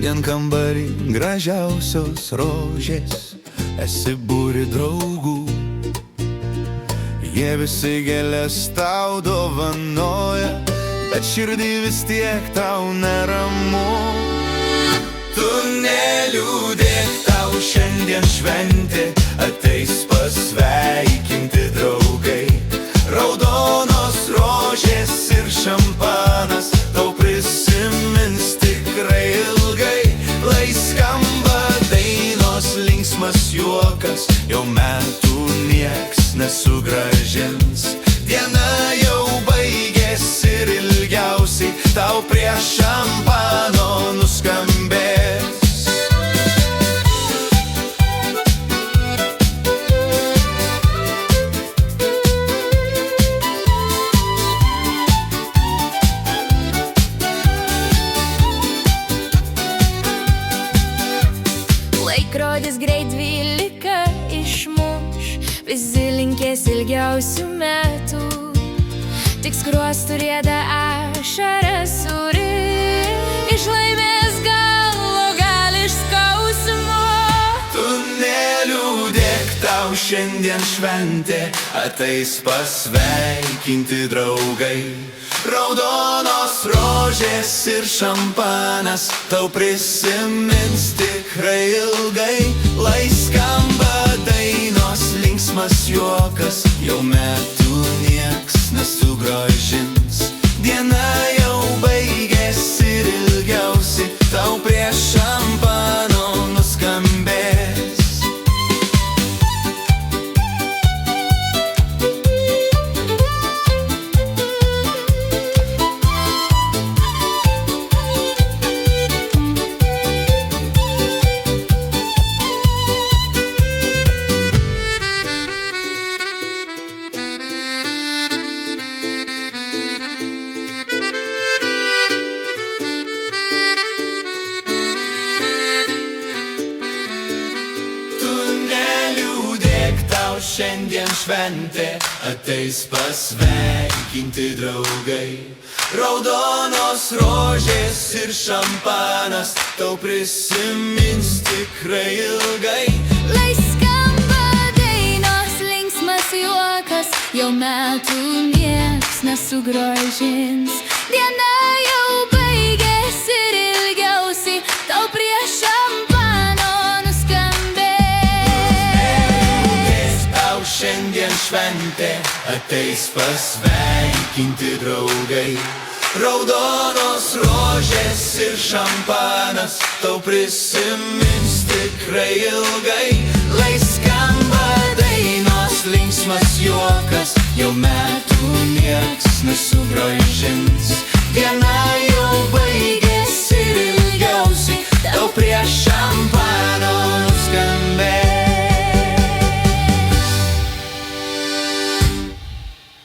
vien kambarį gražiausios rožės, esi būri draugų. Jie visi gėlės tau dovanoja, bet širdį vis tiek tau neramu. Tu neliūdėk, tau šiandien šventė, ateis pasveikinti draugai. Raudonos rožės ir šampanas tau prisimins tikrai ilgai. Lai skamba dainos, linksmas juokas, jau metų nieks nesugrąžins. Diena jau baigėsi ir ilgiausiai tau prie šampano nuskambės. Laikrodis greit 12 išmuš, visi linkės ilgiausių metų. Tik skruostų rieda ašaras suri, iš laimės galo gal iš skausmo. Tu neliūdėk, tau šiandien šventė, ateis pasveikinti draugai. Raudonos rožės ir šampanas tau prisimins tikrai ilgai. Lai skamba dainos, linksmas juokas, jau metų nieks nesugrąžins. Diena jau baigėsi ir ilgiausi tau prie šampano nuskambės. Šiandien šventė, ateis pasveikinti draugai. Raudonos rožės ir šampanas tau prisimins tikrai ilgai. Lai skamba dainos, linksmas juokas, jau metų nieks nesugrąžins. Diena jau baigėsi ir ilgiausiai tau prie šampano nuskambės. Šiandien šventė, ateis pasveikinti draugai. Raudonos rožės ir šampanas tau prisimins tikrai ilgai. Lai skamba dainos, linksmas juokas, jau metų nieks nesugrąžins. Diena